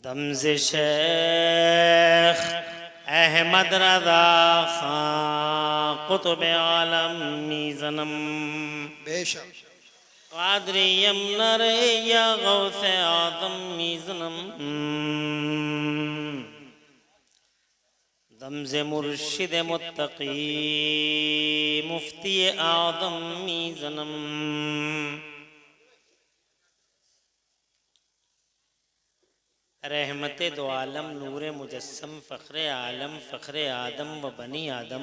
दमज़े शेख अहमद रज़ा खां कुतुब आलम मीज़नम बेशक क़ादरी यमनर या गौसे आदम मीज़नम दमज़े मुर्शिद मुत्तकी मुफ्ती आदम मीज़नम रहमते दो आलम नूरे मुजस्सम फ़ख्रे आलम फ़ख्रे आदम व बनी आदम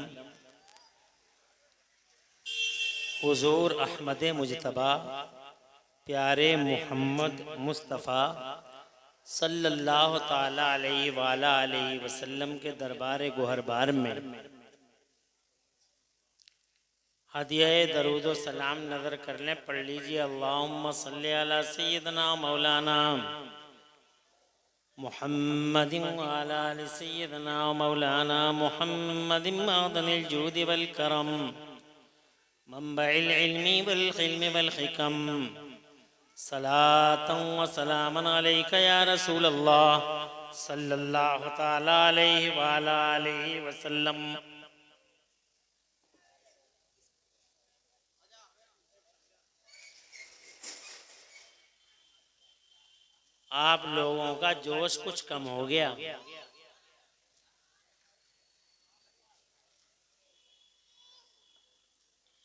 हुज़ूर अहमद मुजतबा प्यारे मुहम्मद मुस्तफ़ा सल्लल्लाहु ताला अलैहि वाला अलैहि वसल्लम के दरबार गोहरबार में हदिया दरूद व सलाम नज़र कर लें। पढ़ लीजिए अल्लाहुम्मा सल्ली अला सय्यदना मौलाना मुहम्मदिन व अला आलि सय्यदना मौलाना मुहम्मदिन मअदनिल जूदि वल करम मंबइल इल्मी वल ख़िल्मी वल हिकम सलातन व सलामन अलैका या रसूल अल्लाह सल्लल्लाहु ताला अलैहि व अला आलिहि वसल्लम। आप लोगों का जोश कुछ कम हो गया।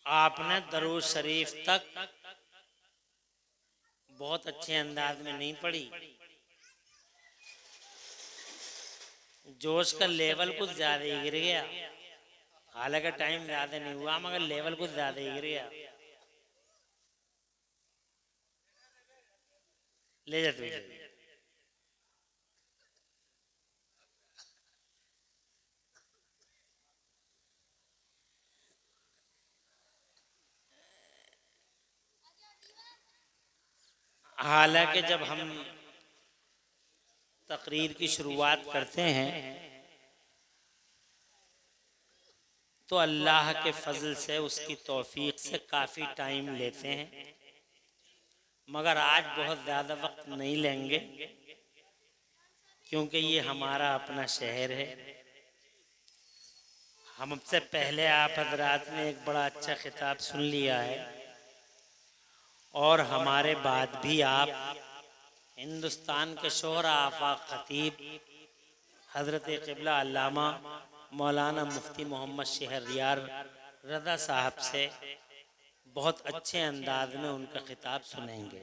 आपने दरूद शरीफ तक बहुत अच्छे अंदाज में नहीं पढ़ी। जोश का लेवल कुछ ज़्यादा ही गिर गया। हालांकि टाइम ज़्यादा नहीं हुआ मगर लेवल कुछ ज़्यादा ही गिर गया। ले जाते हालांकि जब हम तकरीर की शुरुआत करते हैं तो अल्लाह के फजल से उसकी तौफीक से काफ़ी टाइम लेते हैं, मगर आज बहुत ज़्यादा वक्त नहीं लेंगे क्योंकि ये हमारा अपना शहर है। हमसे पहले आप हजरात ने एक बड़ा अच्छा खिताब सुन लिया है और हमारे बाद भी आप हिंदुस्तान के शोहरा आफाक खतीब हज़रत क़िबला अल्लामा मौलाना मुफ्ती मोहम्मद शहरयार रज़ा साहब से बहुत अच्छे अंदाज में उनका खिताब सुनेंगे।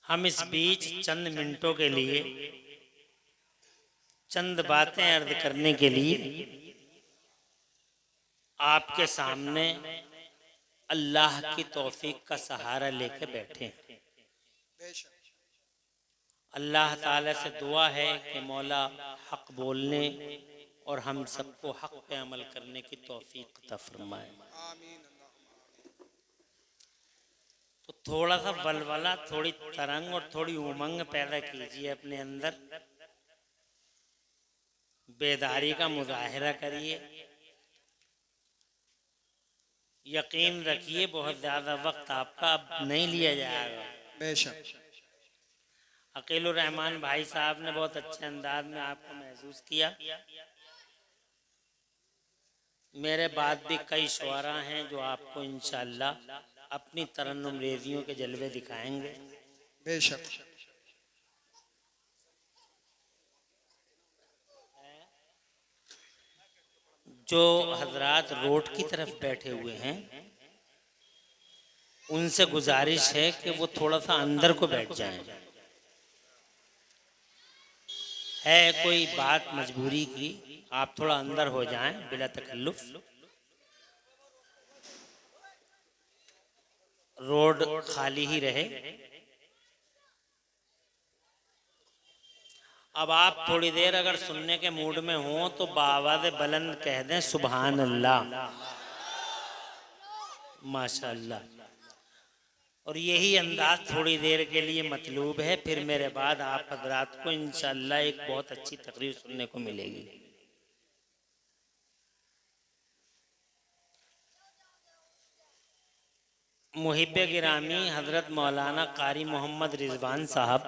हम इस बीच चंद मिनटों के लिए चंद बातें अर्ज करने के लिए आपके सामने अल्लाह की तौफीक का सहारा लेके बैठे हैं। अल्लाह ताला से दुआ है कि मौला हक बोलने और हम सबको हक पे अमल करने की तौफीक अता फरमाए। तो थोड़ा सा वलवला, थोड़ी तरंग और थोड़ी उमंग पैदा कीजिए अपने अंदर। बेदारी का मुजाहिरा करिए। यकीन रखिए बहुत ज़्यादा वक्त आपका अब नहीं लिया जाएगा। बेशक अकीलुर रहमान भाई साहब ने बहुत अच्छे अंदाज में आपको महसूस किया। मेरे बाद भी कई शुआरा हैं जो आपको इंशाअल्लाह अपनी तरन्नुम रेजियों के जलवे दिखाएंगे। बेशक जो हजरात रोड की तरफ बैठे हुए हैं उनसे गुजारिश है कि वो थोड़ा सा अंदर को बैठ जाएं। है कोई बात मजबूरी की, आप थोड़ा अंदर हो जाएं बिला तकल्लुफ। रोड खाली ही रहे। अब आप थोड़ी देर अगर सुनने के मूड में हो तो बावाज़ बुलंद कह दें सुभान अल्लाह, माशाअल्लाह। और यही अंदाज थोड़ी देर के लिए मतलूब है, फिर मेरे बाद आप हजरात को इंशाअल्लाह एक बहुत अच्छी तकरीर सुनने को मिलेगी। मुहिब गिरामी हजरत मौलाना कारी मोहम्मद रिजवान साहब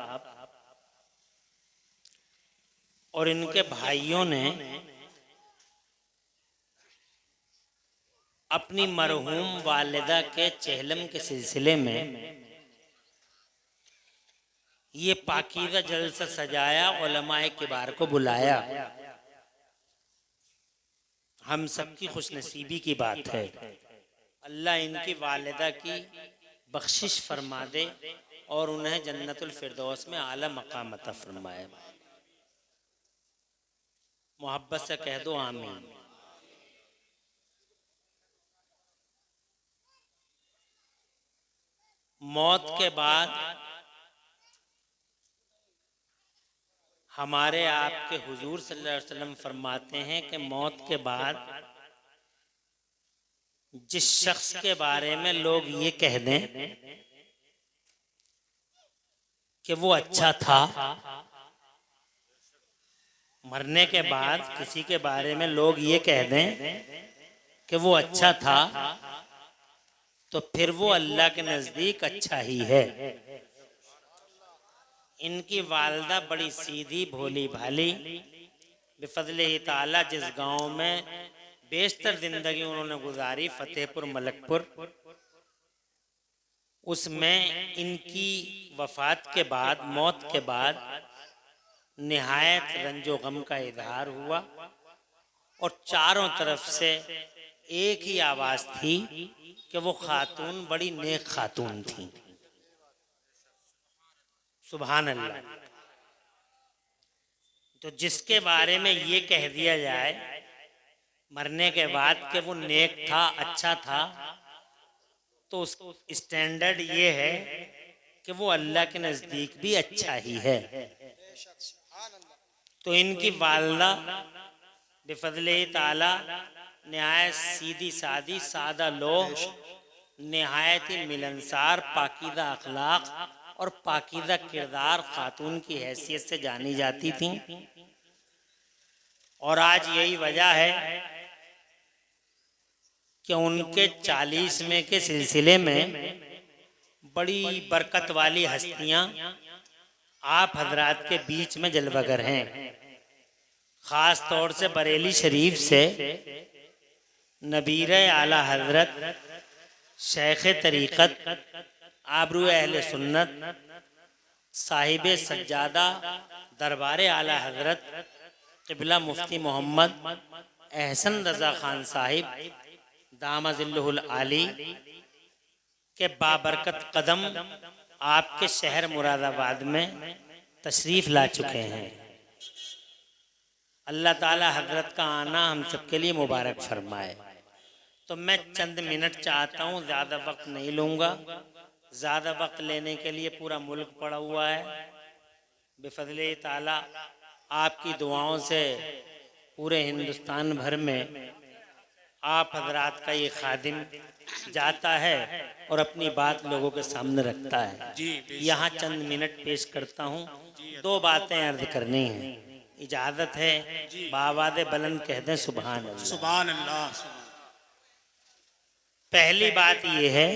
और इनके भाइयों ने अपनी मरहूम वालिदा के चहलम के सिलसिले में ये पाकीज़ा जलसा सजाया, उलमाए किबार को बुलाया। हम सबकी खुशनसीबी की बात है। अल्लाह इनकी वालिदा की बख्शिश फरमा दे और उन्हें जन्नतुल फिरदौस में आला मकाम अता फरमाए। मोहब्बत से कह दो आमीन। मौत के बाद हमारे आपके हुजूर सल्लल्लाहु अलैहि वसल्लम फरमाते हैं कि मौत के बाद जिस शख्स के बारे में लोग ये कह दें कि वो अच्छा था, मरने के बाद किसी के बारे में लोग ये कह दें कि वो अच्छा था, तो फिर वो अल्लाह के नज़दीक अच्छा ही है। इनकी वालदा बड़ी सीधी भोली भाली, बिफज़्लिही ताला जिस गांव में बेशतर जिंदगी उन्होंने गुजारी, फतेहपुर मलकपुर, उसमें इनकी वफात के बाद, मौत के बाद निहायत रंजो गम का इजहार हुआ और चारों तरफ से एक ही आवाज़ थी कि वो खातून बड़ी नेक खातून थी। सुभान अल्लाह। तो जिसके बारे में ये कह दिया जाए मरने के बाद कि वो नेक था, अच्छा था, तो उस स्टैंडर्ड ये है कि वो अल्लाह के नज़दीक भी अच्छा ही है। तो इनकी वालदा बिफज़्लिही ताला निहायत सीधी सादी, सादा लोग, निहायत ही मिलनसार, पाकीज़ा अखलाक और पाकीज़ा किरदार खातून की हैसियत से जानी जाती थीं। और आज यही वजह है कि उनके 40वें के सिलसिले में बड़ी बरकत वाली हस्तियां आप हजरात के बीच में जलवागर हैं। ख़ास तौर से बरेली शरीफ से नबीर आला हजरत शेख तरीक़त आबरू अहले सुन्नत साहिब सज्जादा दरबार आला हजरत क़िबला मुफ्ती मोहम्मद एहसन रज़ा ख़ान साहिब दामज़िल्लुहुल आली के बाबरकत कदम आपके शहर मुरादाबाद में तशरीफ़ ला चुके हैं। अल्लाह ताला हजरत का आना हम सबके लिए मुबारक फरमाए। तो मैं चंद मिनट चाहता हूँ, ज़्यादा वक्त नहीं लूँगा। ज़्यादा वक्त लेने के लिए पूरा मुल्क पड़ा हुआ है। बिफज़्लिही ताला आपकी दुआओं से पूरे हिंदुस्तान भर में आप हजरात का ये खादिम जाता है और अपनी बात लोगों के सामने रखता है। यहाँ चंद मिनट पेश करता हूँ। 2 बातें अर्ज करनी हैं, इजाज़त है? बावाज़े बुलंद कह दें सुभान अल्लाह। सुभान अल्लाह। पहली बात ये है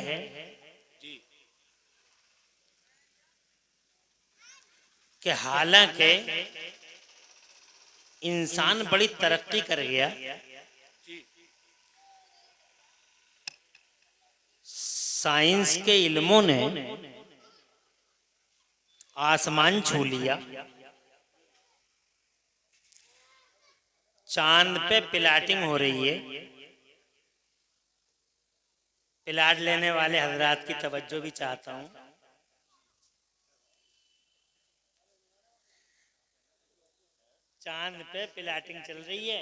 कि हालांकि इंसान बड़ी तरक्की कर गया, साइंस के इल्मों ने आसमान छू लिया, चांद पे प्लाटिंग हो रही है। प्लाट लेने वाले हजरात की तवज्जो भी चाहता हूँ। चांद पे प्लाटिंग चल रही है,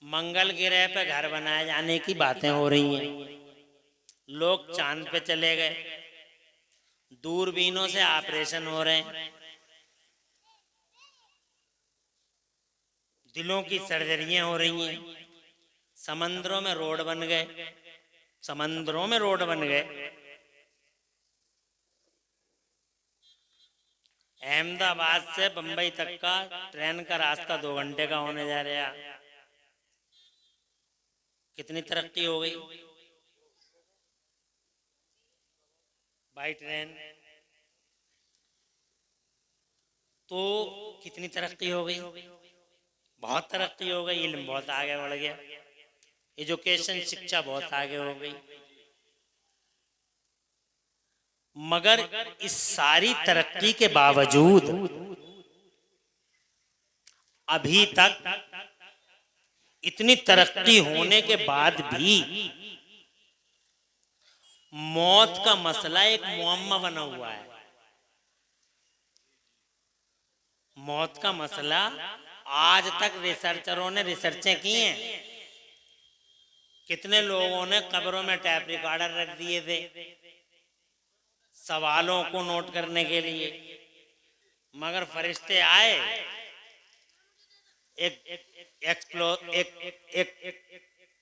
मंगल ग्रह पे घर बनाए जाने की बातें हो रही हैं। लोग चांद पे चले गए, दूरबीनों से ऑपरेशन हो रहे हैं, दिलों की सर्जरियां हो रही हैं, समंदरों में रोड बन गए, समंदरों में रोड बन गए। अहमदाबाद से बंबई तक का ट्रेन का रास्ता 2 घंटे का होने जा रहा। कितनी तरक्की हो गई। बाई ट्रेन, तो कितनी तरक्की हो गई, बहुत तरक्की हो गई, इल्म बहुत आगे बढ़ गया, एजुकेशन शिक्षा बहुत आगे हो गई। मगर इस सारी तरक्की के बावजूद अभी तक, इतनी तरक्की होने के बाद भी मौत का मसला एक मुअम्मा बना हुआ है। मौत का मसला आज तक रिसर्चरों ने रिसर्चें की हैं। कितने लोगों ने कब्रों में टैप रिकॉर्डर रख दिए थे सवालों को नोट करने के लिए, मगर फरिश्ते आए, एक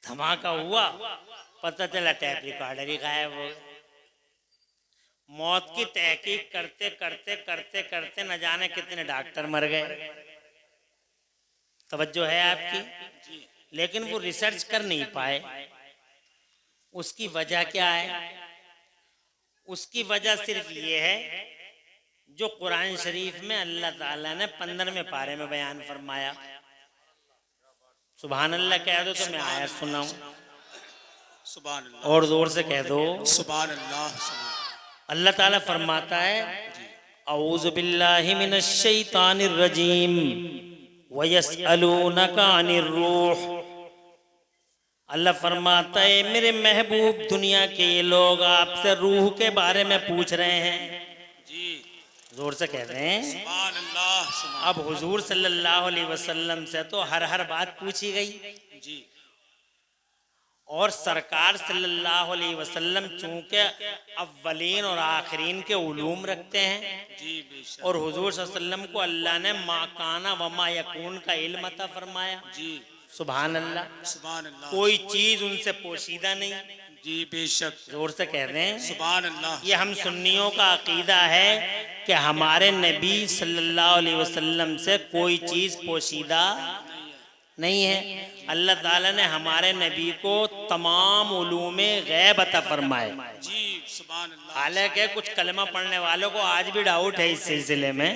धमाका हुआ, पता चला टैप रिकॉर्डर ही गायब हो गया। मौत की तहकीक करते करते करते करते न जाने कितने डॉक्टर मर गए। तवज्जो है आपकी? लेकिन वो रिसर्च कर नहीं पाए। उसकी वजह क्या है? उसकी वजह सिर्फ ये है जो कुरान शरीफ में अल्लाह ताला ने 15वें पारे में बयान फरमाया। सुभान अल्लाह कह दो तो मैं आयत सुनाऊं, सुभान अल्लाह, और जोर से कह दो सुभान अल्लाह। अल्लाह ताला फरमाता है, औज़ु बिल्लाहि मिनश शैतानिर रजीम वयसअलूनका अनिर रूह। अल्लाह फरमाता है, मेरे महबूब दुनिया के ये लोग आपसे रूह के बारे में पूछ रहे हैं। जी, जोर से कह रहे हैं। सुभान अल्लाह। अब हुजूर सल्लल्लाहु अलैहि वसल्लम से तो हर बात पूछी गई जी, और सरकार सल्लल्लाहु अलैहि वसल्लम चूंकि अव्वलीन और आखिरीन के उलूम रखते हैं, जी बेशक, और हुजूर सल्लल्लाहु अलैहि वसल्लम को अल्लाह ने मा काना व मा यकून का इल्म अता फरमाया। जी, सुभान अल्लाह। सुभान अल्लाह। कोई चीज उनसे पोशीदा नहीं। जी बेशक, जोर से कह रहे हैं। सुभान अल्लाह। ये हम सुन्नियों का अकीदा है कि हमारे नबी सल्लल्लाहु अलैहि वसल्लम से कोई चीज पोशीदा नहीं है। अल्लाह ताला ने हमारे नबी को तमाम उलूमे गैब अता फरमाए। जी, सुभान अल्लाह। हालांकि कुछ कलमा पढ़ने वालों को आज भी डाउट है इस सिलसिले में,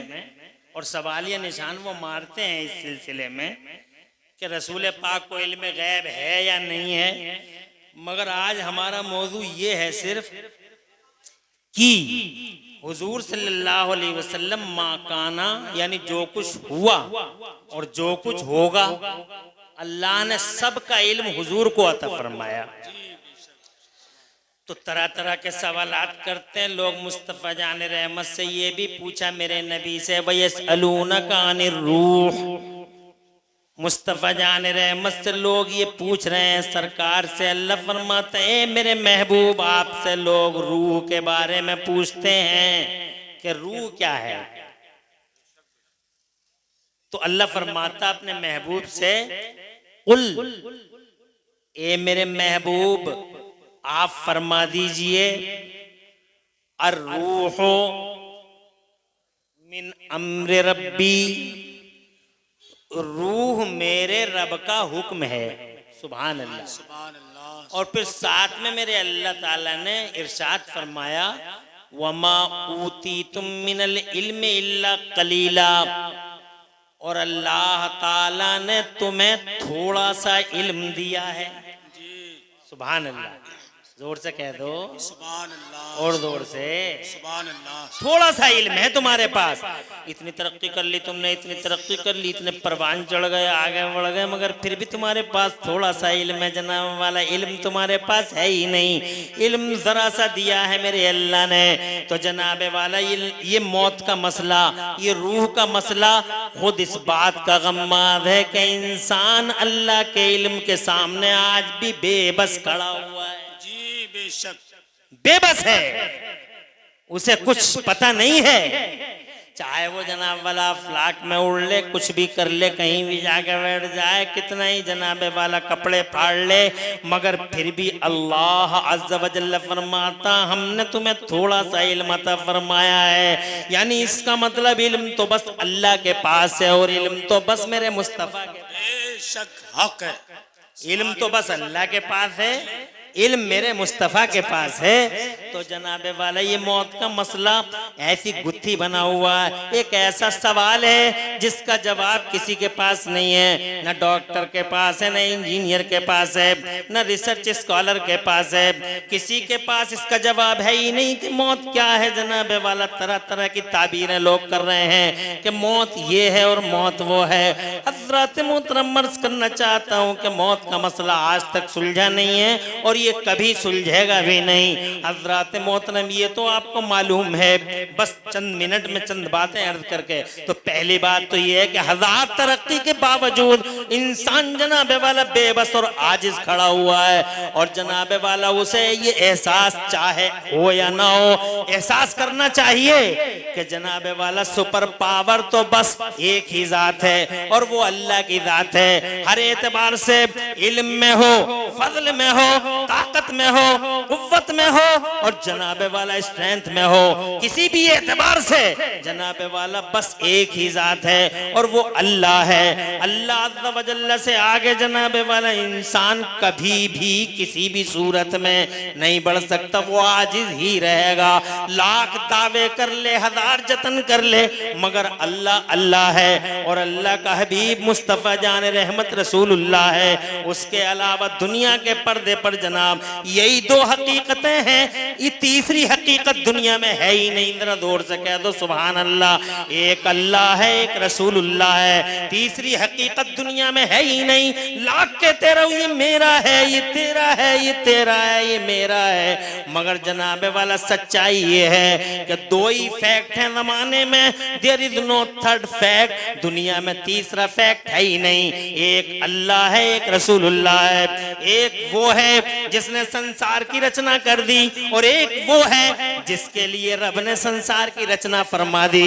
और सवालिया निशान वो मारते हैं इस सिलसिले में कि रसूल पाक को इल्म गैब है या नहीं है। मगर आज हमारा मौजू ये है सिर्फ कि हुजूर सल्लल्लाहु अलैहि वसल्लम माकाना, यानी जो कुछ हुआ और जो कुछ होगा, अल्लाह ने सबका इल्म हुजूर को अता फरमाया। तो तरह तरह के सवालात करते हैं लोग। मुस्तफ़ा जान रहमत से ये भी पूछा मेरे नबी से, वयसअलूनका अनिर रूह। मुस्तफ़ा जान रहमत से लोग ये पूछ रहे हैं सरकार से। अल्लाह फरमाते हैं, मेरे महबूब आपसे लोग रूह के बारे में पूछते हैं कि रूह क्या है। तो अल्लाह फरमाता अपने महबूब से, कुल, ए मेरे महबूब आप फरमा दीजिए, अर्रूह मिन अम्र रब्बी, रूह मेरे रब का हुक्म है। सुभान अल्लाह, सुभान अल्लाह। और फिर साथ में मेरे अल्लाह ताला ने इरशाद फरमाया, वमा ऊतीतुम मिनल इल्म इल्ला कलीला, और अल्लाह ताला ने तुम्हें थोड़ा सा इल्म दिया है। सुभान अल्लाह। जोर से कह दो सुभान अल्लाह, और जोर से, सुभान अल्लाह। थोड़ा सा इल्म है तुम्हारे पास। इतनी तरक्की कर ली तुमने, इतनी तरक्की कर ली, इतने परवान चढ़ गए, आगे बढ़ गए, मगर फिर भी तुम्हारे पास थोड़ा सा इल्म है। जनाब वाला इल्म तुम्हारे पास है ही नहीं। इल्म जरा सा दिया है मेरे अल्लाह ने। तो जनाब वाला ये मौत का मसला, ये रूह का मसला खुद इस बात का गम्माद है कि इंसान अल्लाह के इल्म के सामने आज भी बेबस खड़ा हुआ है। बेशक, बेबस है, उसे कुछ पता नहीं है। चाहे वो जनाब वाला फ्लाक में उड़ ले, कुछ भी कर ले, कहीं भी जाके बैठ जाए, कितना ही जनाबे वाला कपड़े फाड़ ले, मगर फिर भी अल्लाह अज़्ज़ व जल्ल फरमाता, हमने तुम्हें थोड़ा सा इल्म अता फरमाया है। यानी इसका मतलब इल्म तो बस अल्लाह के पास है, और इल्म तो बस मेरे मुस्तफ़ा के। बेशक हक है। इल्म तो बस अल्लाह के पास है, इल्म मेरे मुस्तफ़ा के पास है। तो जनाबे वाला ये मौत का मसला ऐसी गुत्थी बना हुआ है, एक ऐसा सवाल है जिसका जवाब किसी के पास नहीं है, न डॉक्टर के पास है, न इंजीनियर के पास है, न रिसर्च स्कॉलर के पास है, किसी के पास इसका जवाब है ही नहीं कि मौत क्या है। जनाबे वाला तरह तरह की ताबीरें लोग कर रहे हैं कि मौत ये है और मौत वो है। हज़रत मोहतरम अर्ज़ करना चाहता हूँ कि मौत का मसला आज तक सुलझा नहीं है और ये कभी सुलझेगा भी नहीं। हज़रत मोहतरम ये तो आपको मालूम है, बस चंद मिनट में चंद बातें अर्ज करके। तो पहली बात तो ये है कि हजार तरक्की के बावजूद इंसान जनाबे वाला बेबस और आजिज खड़ा हुआ है, और जनाबे वाला उसे ये एहसास चाहे हो या ना हो, एहसास करना चाहिए कि जनाबे वाला सुपर पावर तो बस एक ही जात है और वो अल्लाह की जात है। हर एतबार से, इल्म में हो, फजल में हो, ताकत में हो, कुव्वत में हो और जनाबे वाला स्ट्रेंथ में हो, किसी भी एतबार से जनाबे वाला बस एक ही जात है और वो अल्लाह है। अल्लाह अज़्ज़ा व जल्ला से आगे जनाबे वाला इंसान कभी भी किसी भी सूरत में नहीं बढ़ सकता, वो आजिज ही रहेगा। लाख दावे कर ले, हजार जतन कर ले, मगर अल्लाह अल्लाह है और अल्लाह का हबीब मुस्तफ़ा जान रहमत रसूलुल्लाह है। उसके अलावा दुनिया के पर्दे पर जनाब यही दो हकीकतें हैं, ये तीसरी हकीकत दुनिया में है ही नहीं। जरा जोर से कह दो सुभान अल्लाह। एक अल्लाह है, एक रसूलुल्लाह है, तीसरी हकीकत दुनिया में है ही नहीं। लाख कहते रहो ये मेरा है, ये तेरा है, ये तेरा है, ये मेरा है, मगर जनाबे वाला सच्चाई ये है कि दो ही फैक्ट हैं जमाने में, there is no third fact. दुनिया में तीसरा फैक्ट है ही नहीं। एक अल्लाह है, एक रसूलुल्लाह है, एक वो है जिसने संसार की रचना कर दी और एक वो है जिसके लिए रब ने संसार की रचना फरमा दी।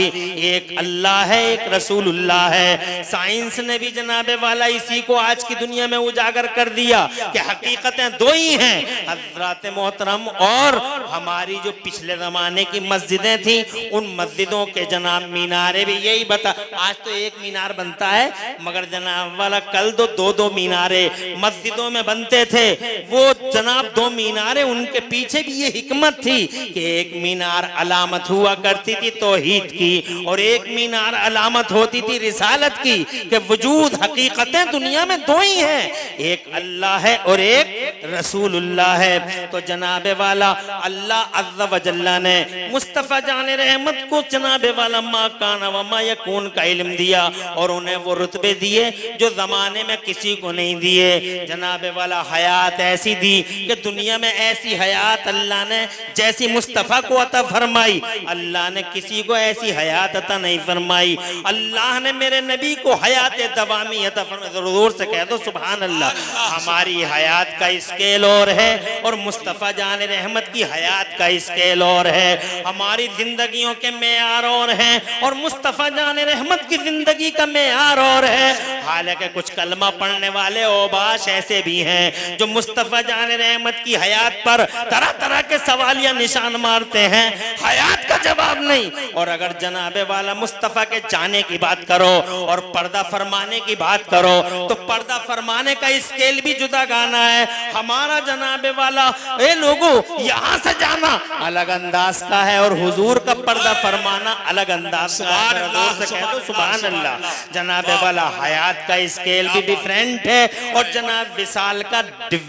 एक अल्लाह है, एक रसूलुल्लाह है। साइंस ने भी जनाबे वाला इसी को आज की दुनिया में उजागर कर दिया कि हकीकतें दो ही हैं, हज़रत मोहतरम और हमारी जो पिछले जमाने की मस्जिदें थी, उन मस्जिदों के जनाब मीनारे भी यही बता। आज तो एक मीनार बनता है, मगर जनाब वाला कल दो दो मीनारे मस्जिदों में बनते थे। वो जनाब दो मीनारे, उनके पीछे भी ये हिकमत थी कि एक मीनार अलामत हुआ करती थी तौहीद की और एक मीनार अलामत होती थी रिसालत की, कि वजूद हकीकतें दुनिया में दो ही हैं, एक अल्लाह है और एक रसूलुल्लाह है। तो जनाबे वाला अल्लाह अज़्ज़ा व जल्ला ने मुस्तफ़ा जान रहमत को जनाबे वाला मा काना व मा यकून का इल्म दिया और उन्हें वो रुतबे दिए जो जमाने में किसी को नहीं दिए। जनाबे वाला हयात ऐसी दी कि दुनिया में ऐसी हयात अल्लाह ने जैसी मुस्तफ़ा को अता फरमाई, अल्लाह ने किसी को ऐसी हयात अता नहीं फरमाई। अल्लाह ने मेरे नबी को हयात दवामी अता फरमाई। जोर से कह दो सुभान अल्लाह। हमारी हयात का स्केल और है और मुस्तफ़ा जान रहमत की हयात का स्केल और है। हमारी जिंदगियों के मेयार और हैं और मुस्तफ़ा जान रहमत की जिंदगी का मेयार और है। हालांकि कुछ कलमा पढ़ने वाले ओबाश ऐसे भी हैं जो मुस्तफ़ा जान रहमत की हयात पर तरह तरह के सवाल या निशान मारते हैं, हयात का जवाब नहीं। और अगर जनाबे वाला मुस्तफ़ा के जाने की बात करो और पर्दा फरमाने की बात करो तो पर्दा फरमाने का स्केल भी जुदा गाना है। हमारा जनाबे वाला ए लोगों यहाँ से जाना अलग अंदाज का है और हुजूर का पर्दा फरमाना अलग अंदाज का है। जोर से कह दो सुभान अल्लाह। जनाबे वाला हयात का स्केल भी डिफरेंट है और जनाब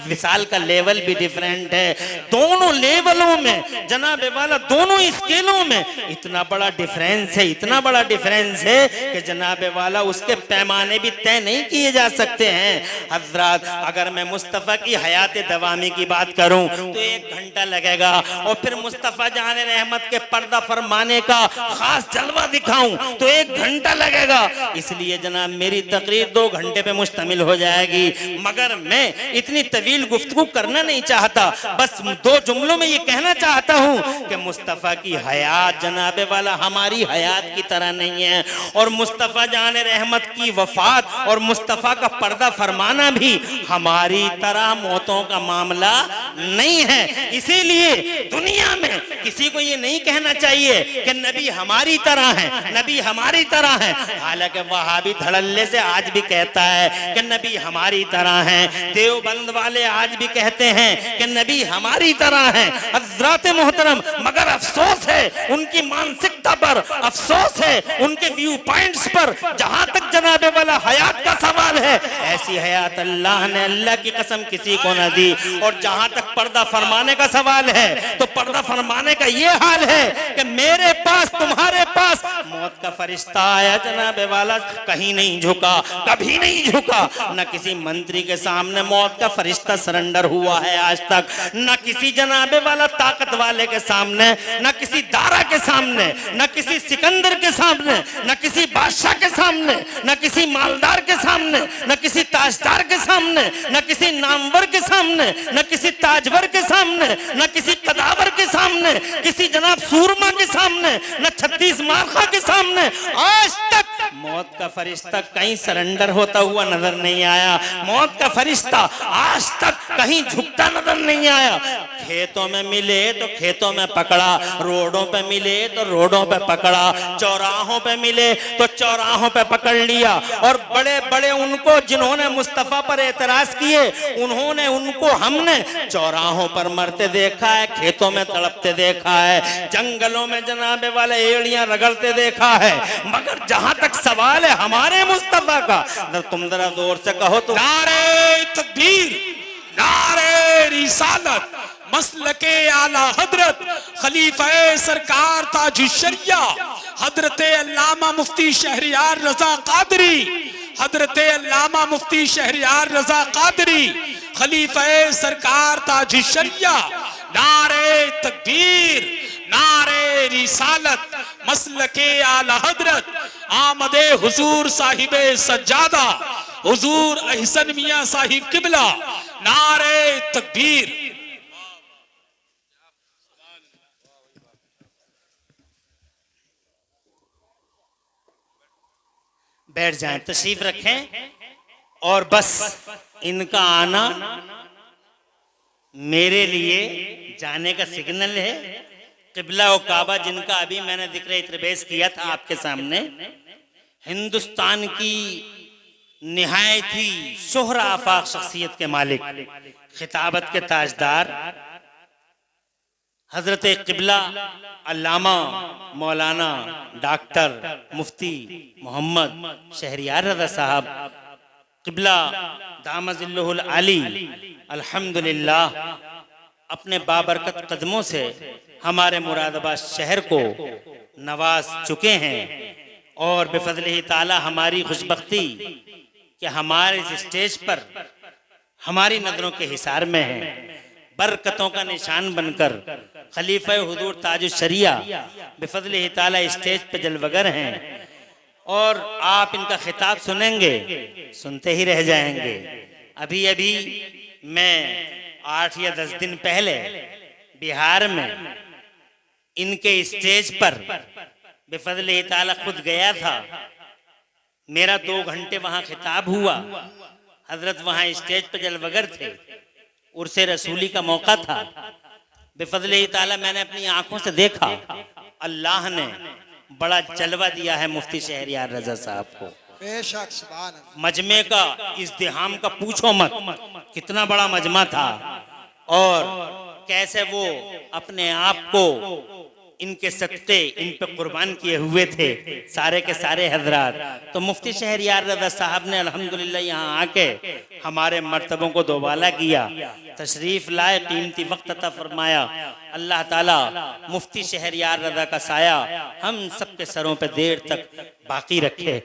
विशाल का लेवल भी डिफरेंट है। दोनों लेवलों में जनाबे वाला दोनों स्केलों में इतना बड़ा डिफरेंस है, इतना बड़ा डिफरेंस है कि जनाबे वाला उसके पैमाने भी तय नहीं किए जा सकते हैं। हजरत अगर मैं मुस्तफ़ा की हयात दवामी की बात करूं तो 1 घंटा लगेगा और फिर मुस्तफ़ा जान रहमत के पर्दा फरमाने का खास जलवा दिखाऊं तो 1 घंटा लगेगा। इसलिए जनाब मेरी तकरीर 2 घंटे पे मुश्तमिल हो जाएगी, मगर मैं इतनी तवील गुफ्तगू करना नहीं चाहता। बस 2 जुमलों में ये कहना चाहता हूँ कि मुस्तफ़ा की हयात जनाबे वाला हमारी हयात की तरह नहीं है और मुस्तफ़ा जान रहमत की वफात और मुस्तफ़ा का पर्दा फरमाना भी हमारी तरह मौतों का मामला नहीं है। इसीलिए दुनिया में किसी को ये नहीं कहना चाहिए कि नबी हमारी तरह है, नबी हमारी तरह है। हालांकि वहाबी धड़ल्ले से आज आज भी कहता है कि नबी हमारी तरह हैं। देवबंद वाले आज भी कहते हैं कि नबी हमारी तरह हैं। हज़रात मोहतरम, मगर अफसोस है उनकी मानसिकता पर, अफसोस है उनके व्यू पॉइंट्स पर। जहां तक जनाबे वाला हयात का सवाल है, ऐसी हयात अल्लाह ने, अल्लाह की कसम, किसी को न दी। और जहां तक पर्दा फरमाने का सवाल है, तो पर्दा फरमाने का ये हाल है कि मेरे पास, तुम्हारे पास मौत का फरिश्ता आया जनाबे वाला, कहीं नहीं झुका, कभी नहीं झुका। न किसी मंत्री के सामने मौत का फरिश्ता सरेंडर हुआ है आज तक, न किसी जनाबे वाला ताकत वाले के सामने, न किसी दारा के सामने, न किसी सिकंदर के सामने, न किसी बादशाह के सामने, न किसी मालदार के सामने, न किसी ताजदार के सामने, न किसी नामवर के सामने, न किसी ताजवर के सामने, न किसी कदावर के सामने, किसी जनाब सूरमा के सामने, न 36 मार्खा के सामने आज तक मौत का फरिश्ता कहीं सरेंडर होता हुआ नजर नहीं आया। मौत का फरिश्ता आज तक कहीं झुकता नजर नहीं आया। खेतों में मिले तो खेतों में पकड़ा, रोडों पे मिले तो रोडों पे पकड़ा, चौराहों पे मिले तो चौराहों पे पकड़ लिया। और बड़े बड़े उनको जिन्होंने मुस्तफा पर एतराज किए, उन्होंने, उनको हमने चौराहों पर मरते देखा है, खेतों में तड़पते देखा है, जंगलों में जनाबे वाले एड़ियां रगड़ते देखा है। मगर जहां तक सवाल है हमारे मुस्तफा का, अगर तुम जरा जोर से कहो तो नारे तकबीर, नारे रिसालत, मसलके आला हजरत खलीफा सरकार ताजुश्शरिया हजरत अल्लामा मुफ्ती शहरियार रजा कादरी, हजरत अल्लामा मुफ्ती शहरियार रजा कादरी खलीफा सरकार ताजुश्शरिया। नारे तकबीर, नारे रिसालत, मसलके आला हजरत आमदे हुजूर साहिबे सज्जादा हुजूर अहसन मियां साहिब किबला। नारे तकबीर। बैठ जाएं, तशरीफ रखें। और बस इनका आना मेरे लिए जाने का सिग्नल है। किबला और काबा, जिनका अभी मैंने जिक्र इत्रेबेस किया था आपके सामने, हिंदुस्तान की निहायत ही शोहरा आफाक शख्सियत के मालिक, खिताबत के ताजदार, हजरत किबला अल्लामा मौलाना डॉक्टर मुफ्ती मोहम्मद शहरियार रज़ा साहब किबला दामजिल्लुहुल आली अल्हम्दुलिल्लाह अपने बाबरकत कदमों से हमारे मुरादाबाद शहर को नवाज चुके हैं। और बेफज़लिही ताला हमारी खुशबख्ती कि हमारे इस स्टेज पर हमारी नजरों के हिसार में है, बरकतों का निशान बनकर खलीफा हुजूर ताजुश्शरिया बेफज़लिही ताला स्टेज पे जलवगर हैं। और आप इनका खिताब सुनेंगे, सुनते ही रह जाएंगे। अभी अभी मैं 8 या 10 दिन पहले बिहार में इनके स्टेज पर बेफज़लिही ताला खुद गया था। मेरा 2 घंटे वहां खिताब हुआ। हजरत वहां स्टेज पर जलवगर थे, उर्से रसूली का मौका था। बेफज़लिही ताला मैंने अपनी आंखों से देखा, अल्लाह ने बड़ा जलवा दिया है मुफ्ती शहरियार रज़ा साहब को। बेशक, सुभान अल्लाह। मजमे का इज़्दिहाम का पूछो मत, कितना बड़ा मजमा था। और कैसे वो अपने आप को इनके सदक़े इन पे कुर्बान किए हुए थे सारे के सारे हजरात। तो मुफ्ती शहरियार रज़ा साहब ने अल्हम्दुलिल्लाह यहाँ आके हमारे मर्तबों को दोबाला किया, तशरीफ लाए, कीमती वक्त अता फरमाया। अल्लाह ताला मुफ्ती शहरियार रज़ा का साया हम सब के सरों पे देर तक बाकी रखे।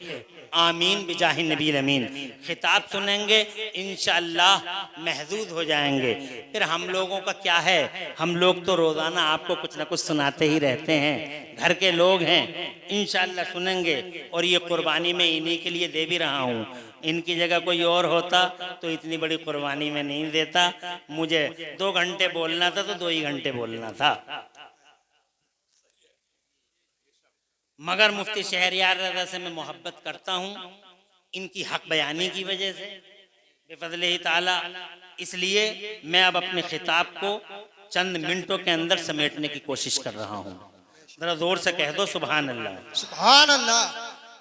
आमीन बिजाहि नबी अमीन। खिताब सुनेंगे इंशाअल्लाह महजूज हो जाएंगे। फिर हम लोगों का क्या है, हम लोग तो रोज़ाना आपको कुछ ना कुछ सुनाते ही रहते हैं, घर के लोग हैं। इंशाअल्लाह सुनेंगे। और ये कुर्बानी में इन्हीं के लिए दे भी रहा हूँ। इनकी जगह कोई और होता तो इतनी बड़ी कुर्बानी में नहीं देता। मुझे 2 घंटे बोलना था तो 2 ही घंटे बोलना था। मगर मुफ्ती शहरियार रज़ा से मैं मोहब्बत करता हूँ इनकी हक बयानी की वजह से बेफज़लिही ताला। इसलिए मैं अब अपने खिताब को चंद मिनटों के अंदर समेटने की कोशिश कर रहा हूँ। जरा जोर से कह दो सुभान अल्लाह। सुभान अल्लाह।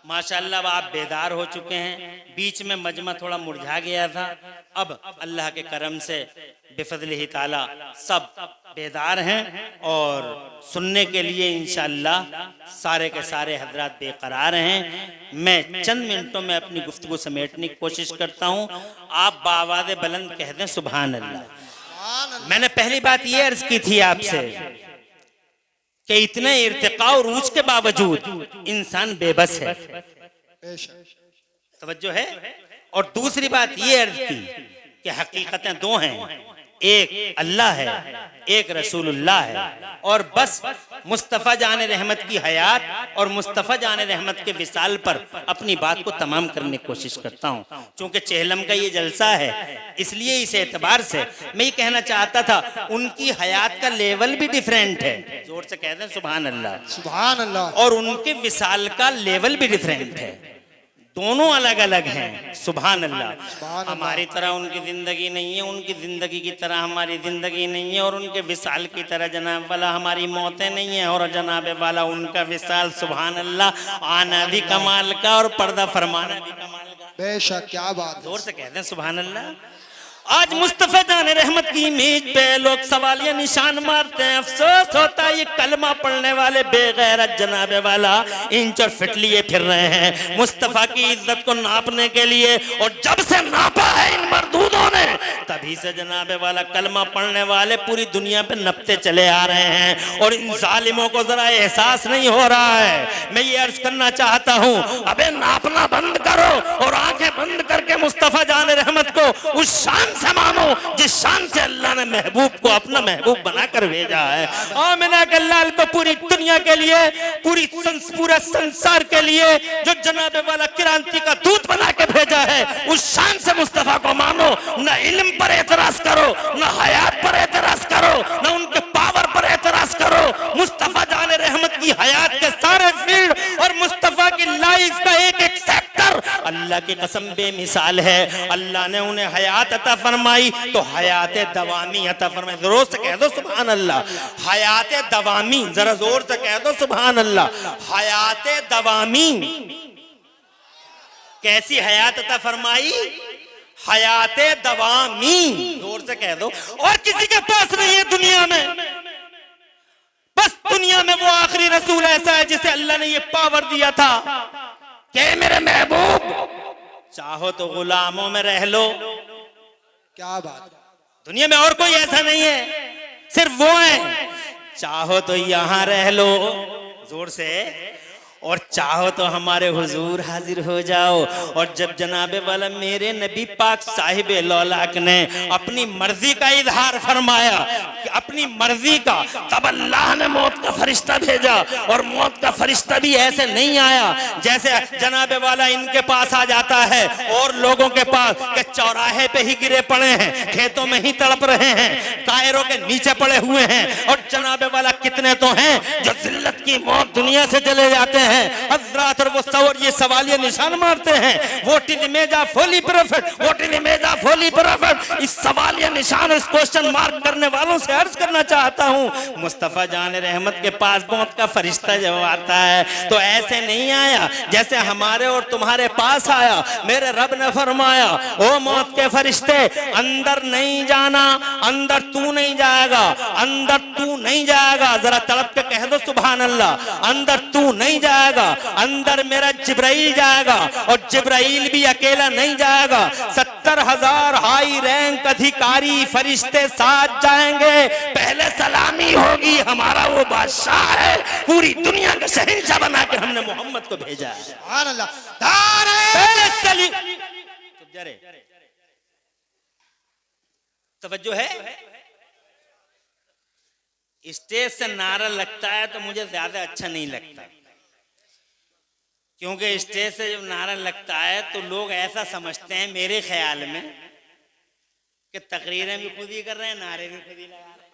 माशाअल्लाह अब आप बेदार हो चुके हैं। बीच में मजमा थोड़ा मुरझा गया था, अब अल्लाह के करम से बिफज़लिही ताला सब बेदार हैं और सुनने के लिए इंशाअल्लाह सारे के सारे हजरात बेकरार हैं। मैं चंद मिनटों में अपनी गुफ्तगू समेटने की कोशिश करता हूँ। आप बावाज़े बुलंद कह दें सुभान अल्लाह। मैंने पहली बात ये अर्ज की थी आपसे कि इतने इर्तिका और ऊंच के बावजूद इंसान बेबस है, बेशक तवज्जो है। और दूसरी बात ये अर्ज की कि हकीकतें दो हैं, एक अल्लाह है, एक रसूलुल्लाह है। और बस मुस्तफ़ा जान रहमत की हयात और मुस्तफ़ा जान रहमत के विसाल पर अपनी बात को तमाम करने की कोशिश करता हूँ। चूंकि चेहलम का ये जलसा है, इसलिए इस एतबार से मैं ये कहना चाहता था उनकी हयात का लेवल भी डिफरेंट है, जोर से कह दें सुभान अल्लाह। सुभान अल्लाह। और उनके विसाल का लेवल भी डिफरेंट है, दोनों अलग अलग हैं। सुभान अल्लाह। हमारी तरह उनकी जिंदगी नहीं है, उनकी जिंदगी की तरह हमारी जिंदगी नहीं है, और उनके विसाल की तरह जनाब वाला हमारी मौतें नहीं है, और जनाब वाला उनका विसाल सुभान अल्लाह आना भी कमाल का और पर्दा फरमाना भी कमाल का। बेशक क्या बात है। जोर से कहते हैं सुभान अल्लाह। आज मुस्तफ़ा जान रहमत की इमेज पे लोग सवालिया निशान मारते हैं। अफसोस होता है ये कलमा पढ़ने वाले बेगैरत जनाबे वाला इंच और फिट लिए फिर रहे हैं मुस्तफ़ा की इज्जत को नापने के लिए। और जब से नापा है इन मरदूदों ने, तभी से जनाबे वाला कलमा पढ़ने वाले पूरी दुनिया पे नपते चले आ रहे हैं। और इन जालिमों को जरा एहसास नहीं हो रहा है। मैं ये अर्ज करना चाहता हूँ, अबे नापना बंद करो और आंखें बंद करके मुस्तफ़ा जान रहमत को उस शान से मानो जिस शान से अल्लाह ने महबूब को अपना महबूब बनाकर भेजा है। आमिना के लाल को पूरी दुनिया के लिए, पूरे संसार के लिए जो जनाबे वाला क्रांति का दूत बना के भेजा है, उस शान से मुस्तफा को मानो। न इल्म पर एतराज करो, न हयात पर एतराज करो, न उनके पावर पर एतराज करो। मुस्तफा जाने रहमत की हयात के सारे फील्ड और मुस्तफा की लाइफ का एक एक सेक्टर अल्लाह की कसम बेमिसाल है। अल्लाह ने उन्हें हयात अता फरमाई तो हयात दवामी अता फरमाई। जोर से कह दो सुभान अल्लाह। हयात दवामी, जरा जोर से कह दो सुभान अल्लाह। हयात दवामी, कैसी हयात अता फरमाई? हयात दवामी, जोर से कह दो। और किसी के पास नहीं है दुनिया में, बस दुनिया में वो आखिरी रसूल ऐसा है जिसे अल्लाह ने ये पावर दिया था कि मेरे महबूब चाहो तो गुलामों में रह लो। क्या बात। दुनिया में और कोई ऐसा नहीं है, सिर्फ वो है। चाहो तो यहां रह लो, जोर से, और चाहो तो हमारे हुजूर हाजिर हो जाओ। और जब जनाबे वाला मेरे नबी पाक साहिब लौलाक ने अपनी मर्जी का इजहार फरमाया, अपनी मर्जी का, तब अल्लाह ने मौत का फरिश्ता भेजा। और मौत का फरिश्ता भी ऐसे नहीं आया जैसे जनाबे वाला इनके पास आ जाता है और लोगों के पास के चौराहे पे ही गिरे पड़े हैं, खेतों में ही तड़प रहे हैं, टायरों के नीचे पड़े हुए हैं। और जनाबे वाला कितने तो हैं जो जिल्लत की मौत दुनिया से चले जाते हैं हज़रात। और वो सवर ये सवालिया निशान मारते हैं, what is image of holy prophet, what is image of holy prophet. इस सवालिया निशान, इस क्वेश्चन मार्क करने वालों से अर्ज करना चाहता हूँ, मुस्तफ़ा जान रहमत के पास मौत का फरिश्ता जब आता है तो ऐसे नहीं आया जैसे हमारे और तुम्हारे पास आया। मेरे रब ने फरमाया, ओ मौत के फरिश्ते अंदर नहीं जाना, अंदर तू नहीं जाएगा, अंदर तू नहीं जाएगा। जरा तड़प के कह दो सुभान अल्लाह। अंदर तू नहीं जाएगा, अंदर मेरा जिब्राइल जाएगा। और जिब्राइल भी अकेला नहीं जाएगा, 70,000 हाई रैंक अधिकारी फरिश्ते साथ जाएंगे। पहले सलामी होगी, हमारा वो बादशाह है, पूरी दुनिया का शहंशाह बना के हमने मोहम्मद को भेजा है। सुभान अल्लाह। नारे चुप जा रे, तवज्जो है। स्टेज से नारा लगता है तो मुझे ज्यादा अच्छा नहीं लगता, क्योंकि स्टेज से जब नारा लगता है तो लोग ऐसा समझते हैं मेरे ख्याल में कि तकरीरें भी खुद ही कर रहे हैं, नारे भी खुद ही लगा रहे हैं।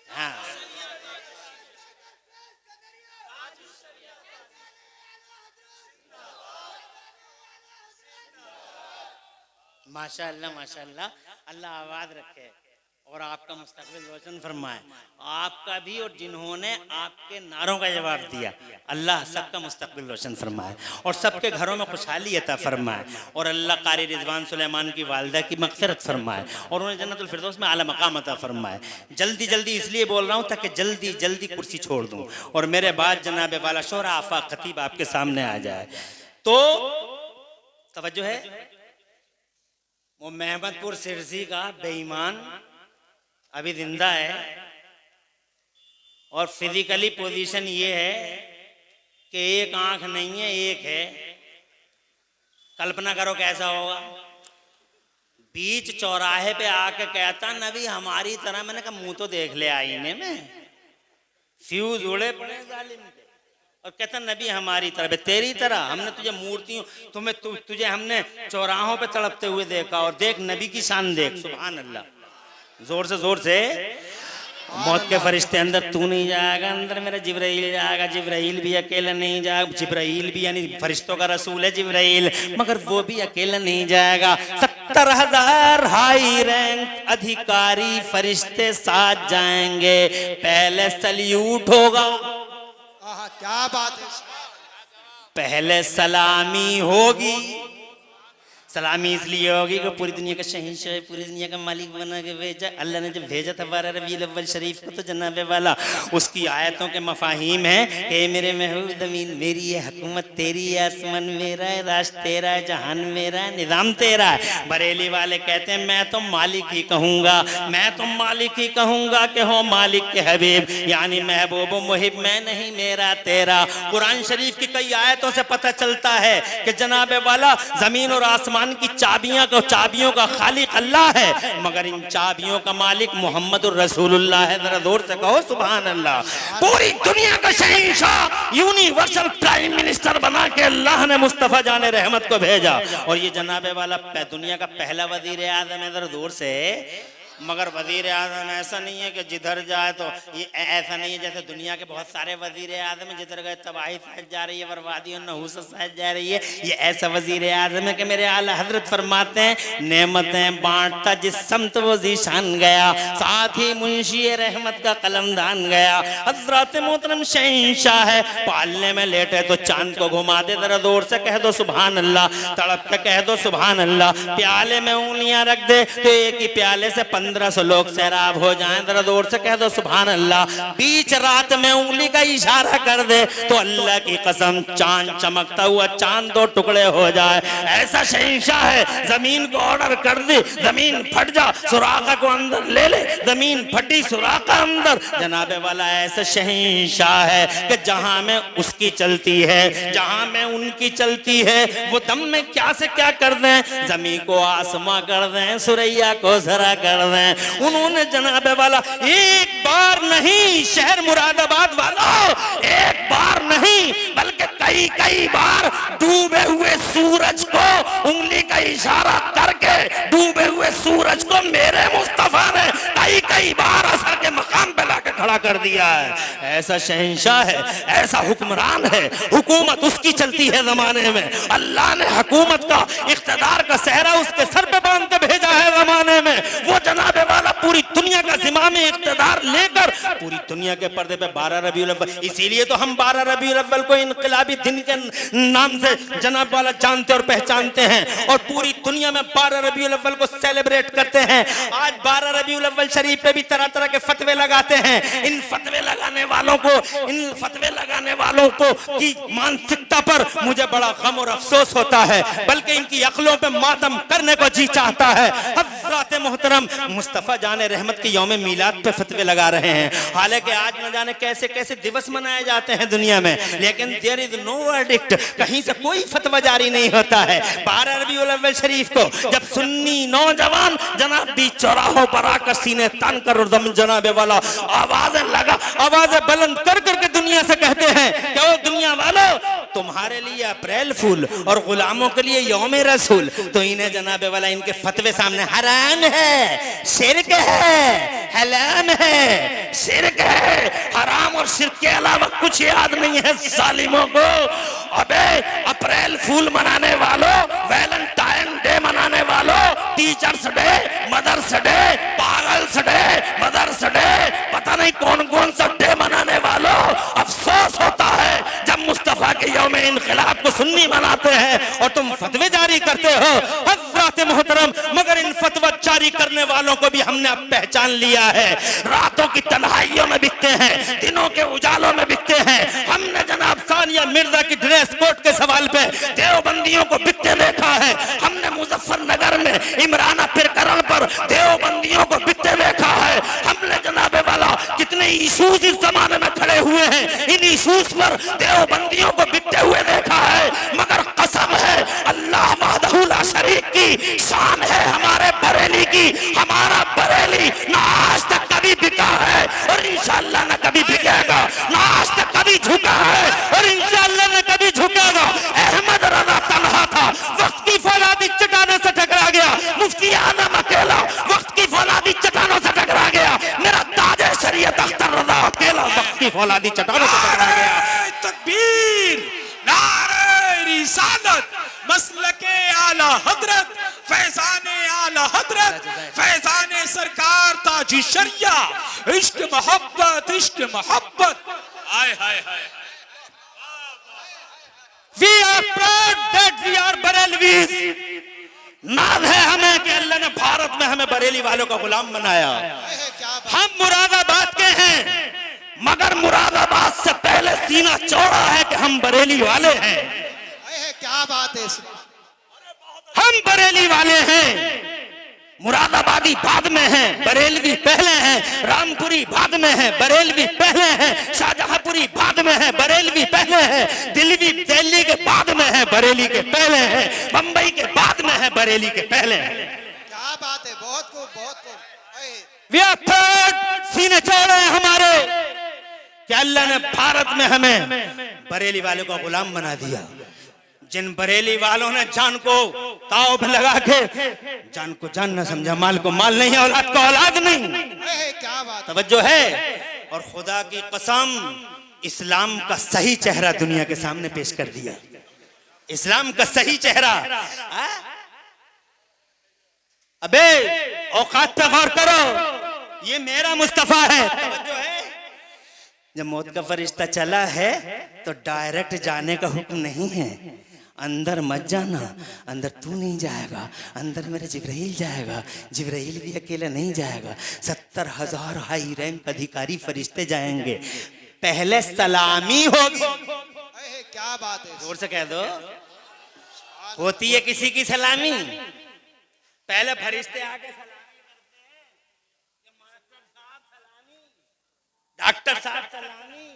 हाँ, माशाअल्लाह माशाअल्लाह, अल्लाह आबाद रखे और आपका मुस्तकबिल रोशन फरमाए। आपका भी और जिन्होंने आपके नारों का जवाब दिया, अल्लाह सबका मुस्तकबिल रोशन फरमाए और सबके घरों में खुशहाली अता फरमाए और अल्लाह कारी रिजवान सुलेमान की वालिदा की मग़फ़िरत फरमाए और उन्हें जन्नतुल फिरदौस में आला मकाम अता फरमाए। जल्दी जल्दी इसलिए बोल रहा हूँ ताकि जल्दी जल्दी कुर्सी छोड़ दूँ और मेरे बाद जनाब वाला शोहरा आफाक खतीब आपके सामने आ जाए। तो तवज्जो है, वो महमदपुर सिरसी का बेईमान अभी जिंदा है और फिजिकली पोजीशन ये है कि एक आंख नहीं है, एक है। कल्पना करो कैसा होगा। बीच चौराहे पे आके कहता नबी हमारी तरह। मैंने कहा मुंह तो देख ले आईने में, फ्यूज उड़े पड़े जालिम के। और कहता नबी हमारी तरह, तेरी तरह। हमने तुझे मूर्तियों तुझे हमने चौराहों पे तड़पते हुए देखा और देख नबी की शान देख। सुभान अल्लाह, जोर से मौत के फरिश्ते अंदर तू नहीं जाएगा, अंदर मेरा जिब्राइल जाएगा। जिब्राइल भी अकेला नहीं जाएगा, जिब्राइल भी यानी फरिश्तों का रसूल है जिब्राइल, मगर वो भी अकेला नहीं जाएगा। 70,000 हाई रैंक अधिकारी फरिश्ते साथ जाएंगे। पहले सल्यूट होगा, क्या बात है, पहले सलामी होगी। सलामी इसलिए होगी कि पूरी दुनिया का शहींशाह है, पूरी दुनिया का मालिक बना के भेजा। अल्लाह ने जब भेजा था 12 रबीउल अव्वल शरीफ को, तो जनाबे वाला उसकी आयतों के मफाहिम है कि मेरे महबूब ज़मीन मेरी है, हुकूमत तेरी है, आसमान मेरा है, राज तेरा है, जहान मेरा है, निज़ाम तेरा है। बरेली वाले कहते हैं मैं तो मालिक ही कहूँगा, मैं तो मालिक ही कहूँगा कि हो मालिक के हबीब, यानी महबूब मुहिब मैं नहीं मेरा तेरा। कुरान शरीफ की कई आयतों से पता चलता है कि जनाबे वाला ज़मीन और आसमान की चाबियों का खालिक अल्लाह है, मगर इन चाबियों का मालिक मोहम्मदुर रसूलुल्लाह है। जरा जोर से कहो सुभान अल्लाह। पूरी दुनिया का शहींशाह, यूनिवर्सल प्राइम मिनिस्टर बना के अल्लाह ने मुस्तफा जाने रहमत को भेजा और ये जनाबे वाला दुनिया का पहला वजीर आज़म है। जरा जोर से। मगर वजीर आज़म ऐसा नहीं है कि जिधर जाए तो ये ऐसा नहीं है जैसे दुनिया के बहुत सारे वजीर आज़म है, जिधर गए तबाही फैल जा रही है, बर्बादी और नहूसत फैल जा रही है। ये ऐसा वजीर आज़म है कि मेरे आला हजरत फरमाते हैं नेमतें बांटता जिस समत वो जीशान गया, साथ ही मुंशी रहमत का कलमदान गया। हजरत मोहतरम शहंशाह है, पालने में लेटे तो चांद को घुमा दे। जरा जोर से कह दो सुभान अल्लाह, तड़प के कह दो सुभान अल्लाह। प्याले में उंगलियां रख दे तो एक ही प्याले से 1500 लोग सैराब हो जाएं। जरा जोर से कह दो सुभान अल्लाह। बीच रात में उंगली का इशारा कर दे तो अल्लाह की कसम चांद चमकता हुआ चांद 2 टुकड़े हो जाए। ऐसा शहंशाह है, जमीन को ऑर्डर कर दे जमीन फट जा, सुराखा को अंदर ले ले, जमीन फटी सुराखा अंदर। जनाबे वाला ऐसा शहंशाह है कि जहां में उसकी चलती है, जहां में उनकी चलती है, वो दम में क्या से क्या कर दें, जमीन को आसमां कर दें, सुरैया को जरा कर दें। उन्होंने जनाबे वाला एक बार नहीं, शहर मुरादाबाद वालों, एक बार नहीं बल्कि कई बार डूबे हुए सूरज को उंगली का इशारा करके डूबे हुए सूरज को मेरे मुस्तफा ने कई बार असर के मकाम पे लाकर खड़ा कर दिया है। ऐसा शहंशाह है, ऐसा हुक्मरान है, हुकूमत उसकी चलती है जमाने में। अल्लाह ने हुकूमत का इख्तिदार का सहरा उसके सर पे बांध के भेजा है जमाने में। वो जनाबे वाला पूरी दुनिया का ज़िम्मा इख्तिदार लेकर पूरी दुनिया के पर्दे पे 12 रबीउल अव्वल, इसीलिए तो हम 12 रबीउल अव्वल को इनकलाबी दिन के नाम से जनाब वाला जानते और पहचानते हैं और पूरी दुनिया में 12 रबीउल अव्वल को सेलिब्रेट करते हैं। आज 12 रबीउल अव्वल शरीफ पे भी तरह तरह के फतवे लगाते हैं। इन फतवे लगाने वालों को की मानसिकता पर मुझे बड़ा गम और अफसोस होता है, बल्कि इनकी अक्लों पे मातम करने को जी चाहता है। हज़रत मोहतरम मुस्तफ़ा जाने रहमत के यौम मीलाद पे फतवे लगा रहे हैं, हालांकि आज न जाने कैसे कैसे दिवस मनाए जाते हैं दुनिया में, लेकिन देयर इज नो वर्डिक्ट, कहीं से कोई फतवा जारी नहीं होता है। 12 रबीउल अव्वल शरीफ को जब सुन्नी नौजवान जनाब बीच चौराहों पर आकर सीने तान कर जनाबे वाला आवाजें बुलंद कर करके दुनिया से कहते हैं कि ओ दुनिया वालों, तुम्हारे लिए अप्रैल फूल और गुलामों के लिए यौम रसूल, तो इन्हें जनाबे वाला इनके फतवे सामने हराम है, शिर्क है, हलाम है, शिर्क है, हराम और शिर्क के अलावा कुछ याद नहीं है जालिमों को। अबे अप्रैल फूल मनाने वालों, वैलेंटाइन डे मनाने वालों, मदर्स डे, पागल्स डे, मदर्स डे, पता नहीं कौन कौन सा डे मनाने वालों, अफसोस होता है जब मुस्तफा के यौम इनकलाब को सुन्नी मनाते हैं और तुम फतवे जारी करते हो। हज़रात मोहतरम, मगर इन फतवा जारी करने वालों को भी हमने अब पहचान लिया है। रातों की तन्हाइयों में बिकते हैं, दिनों के उजालों में बिकते हैं। हमने जनाब सानिया मिर्जा की ड्रेस कोड के सवाल पे देवबंदियों को बिकते देखा है। हमने मुजफ्फरनगर में इमराना फिरकरण पर देवबंदियों को बिकते देखा है। हमने जनाबे वाला कितने इशूज इस जमाने में खड़े हुए हैं, इन इशूज पर देवबंदियों को बिकते हुए देखा है। मगर कसम है अल्लाह वहदहू ला शरीक की, शान है हमारे बरेली की, हमारा बरेली ना आज तक कभी बिका है और इंशाअल्लाह ना कभी बिकेगा, ना आज तक कभी झुका है और इंशाअल्लाह ना कभी झुकेगा। अहमद रजा तन्हा था, वक्त की फौलादी चट्टानों से टकरा गया। मुफ्ती आजम अकेला वक्त की फौलादी चट्टानों से टकरा गया। मेरा ताजे शरीयत अख्तर रजा अकेला वक्त की फौलादी चट्टानों से टकरा गया। तकबीर, नारे रिसालत, मसलके आला हजरत, फैजाने आला हजरत, फैजाने सरकार ताजी शरिया, इश्क मोहब्बत, इश्क मोहब्बत। हाय हाय हाय। We are proud that we are Barelvis. नाज है हमें कि अल्लाह ने भारत में हमें बरेली वालों का गुलाम बनाया। हम मुरादाबाद के हैं, मगर मुरादाबाद से पहले सीना चौड़ा है कि हम बरेली वाले हैं। क्या बात है इसमें? हम बरेली वाले हैं। मुरादाबादी बाद में हैं, बरेलवी पहले हैं। रामपुरी बाद में हैं, बरेलवी पहले हैं। शाहजहांपुरी बाद में हैं, बरेलवी पहले हैं। दिल्ली के बाद में हैं, बरेली के पहले हैं। बंबई के बाद में हैं, बरेली के पहले हैं। क्या बात है, बहुत खूब, बहुत खूब। वी आर प्राउड, सीने चौड़े हैं हमारे कि अल्लाह ने भारत में हमें बरेली वालों का गुलाम बना दिया। जिन बरेली वालों ने जान को ताव पे लगा के जान को जान न समझा, माल को माल नहीं, औलाद को औलाद नहीं। क्या बात, तवज्जो है। और खुदा की कसम, इस्लाम का सही चेहरा दुनिया के सामने पेश कर दिया। इस्लाम का सही चेहरा। अबे औकात पे गौर करो, ये मेरा मुस्तफा है। तवज्जो है। जब मौत का फरिश्ता चला है तो डायरेक्ट जाने का हुक्म नहीं है। अंदर मत जाना, अंदर तू नहीं जाएगा, अंदर मेरा जिब्राइल जाएगा। जिब्राइल भी अकेला नहीं जाएगा, 70,000 हाई रैंक अधिकारी फरिश्ते जाएंगे। पहले सलामी होगी। क्या बात है, जोर से कह दो। होती है किसी की सलामी, पहले फरिश्ते आके सलामी करते हैं। मास्टर साहब सलामी, डॉक्टर साहब सलामी,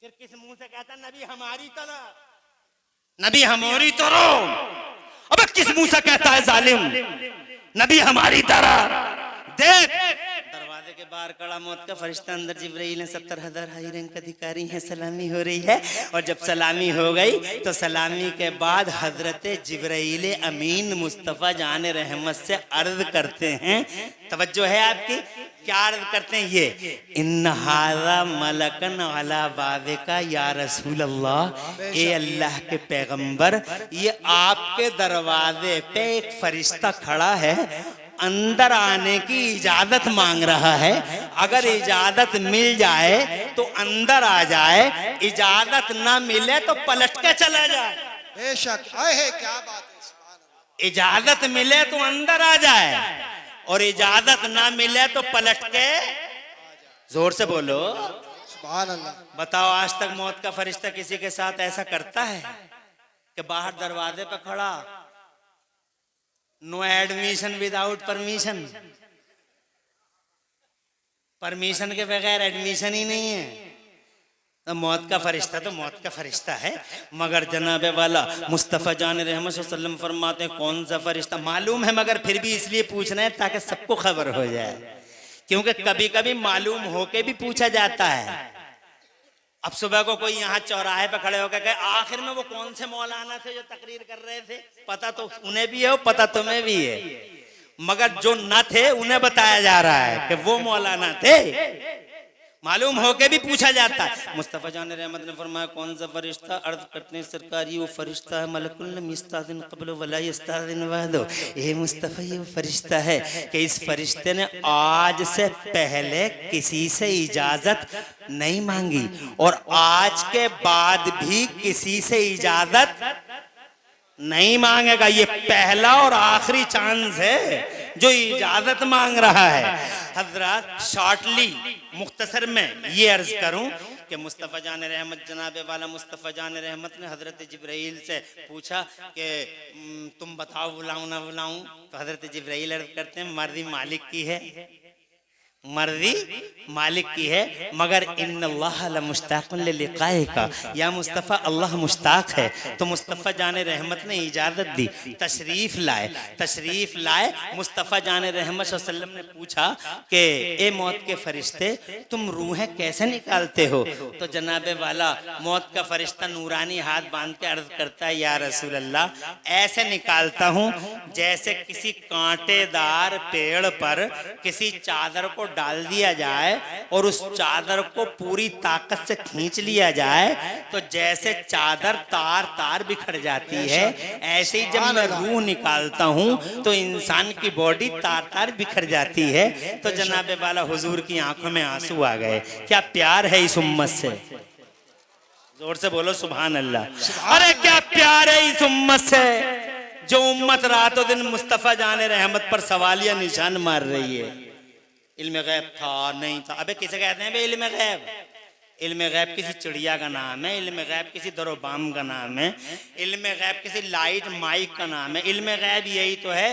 फिर किस मुंह से कहता नबी हमारी तरह, नबी हमारी तरह। अबे किस मुंह से कहता है जालिम नबी हमारी तरह। देख दरवाजे के बाहर खड़ा मौत का फरिश्ता, अंदर जिब्राइल है, 70,000 हाई रैंक अधिकारी हैं। सलामी हो रही है और जब सलामी हो गई तो सलामी के बाद हजरत जिब्राइल अमीन मुस्तफ़ा जान रहमत से अर्ज करते हैं। तवज्जो है आपकी, क्या अर्ज करते हैं? ये इन्नहाज़ा मलकन अला बाबिका या रसूल अल्लाह, ए अल्लाह के पैगंबर, ये आपके दरवाजे पे एक फरिश्ता खड़ा है, अंदर आने की इजाजत मांग रहा है। अगर इजाजत मिल जाए तो अंदर आ जाए, इजाजत ना मिले तो पलट के चला जाए। बेशक। क्या बात है, इजाजत मिले तो अंदर आ जाए और इजाजत ना मिले तो पलट के, जोर से बोलो सुभान अल्लाह। बताओ, आज तक मौत का फरिश्ता किसी के साथ ऐसा करता है कि बाहर दरवाजे पे खड़ा, no admission without permission, permission के बगैर एडमिशन ही नहीं है। तो मौत का फरिश्ता तो मौत का फरिश्ता है, मगर जनाबे वाला मुस्तफ़ा जान रहमत सल्लल्लाहु अलैहि वसल्लम फरमाते हैं कौन सा फरिश्ता मालूम है, मगर फिर भी इसलिए पूछ रहे हैं ताकि सबको खबर हो जाए, क्योंकि कभी कभी मालूम होके भी पूछा जाता है। अब सुबह को कोई यहाँ चौराहे पे खड़े होकर कहे आखिर में वो कौन से मौलाना थे जो तकरीर कर रहे थे, पता तो उन्हें भी है, पता तुम्हें भी है, मगर जो न थे उन्हें बताया जा रहा है कि वो मौलाना थे। मालूम होके भी पूछा जाता है। मुस्तफ़ा जान रहमत ने फरमाया कौन सा फरिश्ता? अर्ज करते हैं सरकार ये वो फरिश्ता है मलकुल मिस्तादिन क़ब्ल वला यस्तादिन बअदो। ये मुस्तफ़ा ये वो फरिश्ता है कि इस फरिश्ते ने आज से पहले किसी से इजाजत नहीं मांगी और आज के बाद भी किसी से इजाजत नहीं मांगेगा। ये पहला और आखिरी चांस है जो इजाजत मांग रहा है। हजरत शॉर्टली मुख्तसर में ये अर्ज करूं कि मुस्तफ़ा जान रहमत जनाबे वाला मुस्तफ़ा जान रहमत ने हजरत जिब्राइल से पूछा कि तुम बताओ बुलाऊं ना बुलाऊं? तो हजरत जिब्राइल अर्ज करते हैं मर्जी मालिक की है, मर्जी मालिक की है, मगर इन्नल्लाह लमुश्ताक़ुन लिक़ाइका। या मुस्तफ़ा अल्लाह मुश्ताक है। तो मुस्तफ़ा जान रहमत ने इजाज़त दी, तशरीफ़ लाए। मुस्तफ़ा जान रहमत सल्लल्लाहु अलैहि वसल्लम ने पूछा कि ए मौत के फरिश्ते तुम रूहें कैसे निकालते हो? तो जनाबे वाला मौत का फरिश्ता नूरानी हाथ बांध के अर्ज करता है या रसूल अल्लाह ऐसे निकालता हूँ जैसे किसी कांटेदार पेड़ पर किसी चादर को डाल दिया जाए और उस चादर को पूरी ताकत से खींच लिया जाए तो जैसे चादर तार तार बिखर जाती है, ऐसे ही जब मैं रूह निकालता हूँ तो इंसान की बॉडी तार तार बिखर जाती है। तो जनाबे वाला हुजूर की आंखों में आंसू आ गए। क्या प्यार है इस उम्मत से? जोर से बोलो सुभान अल्लाह। अरे क्या प्यार है इस उम्मत से जो उम्मत रातों दिन मुस्तफ़ा जाने रहमत पर सवालिया निशान मार रही है। इल्म गैब था नहीं था? अबे किसे कहते हैं बे इल्म गैब? इल्म गैब किसी चिड़िया का नाम है, इल्म गैब किसी दरोबाम का नाम है, इल्म गैब किसी लाइट माइक का नाम है। इल्म गैब यही तो है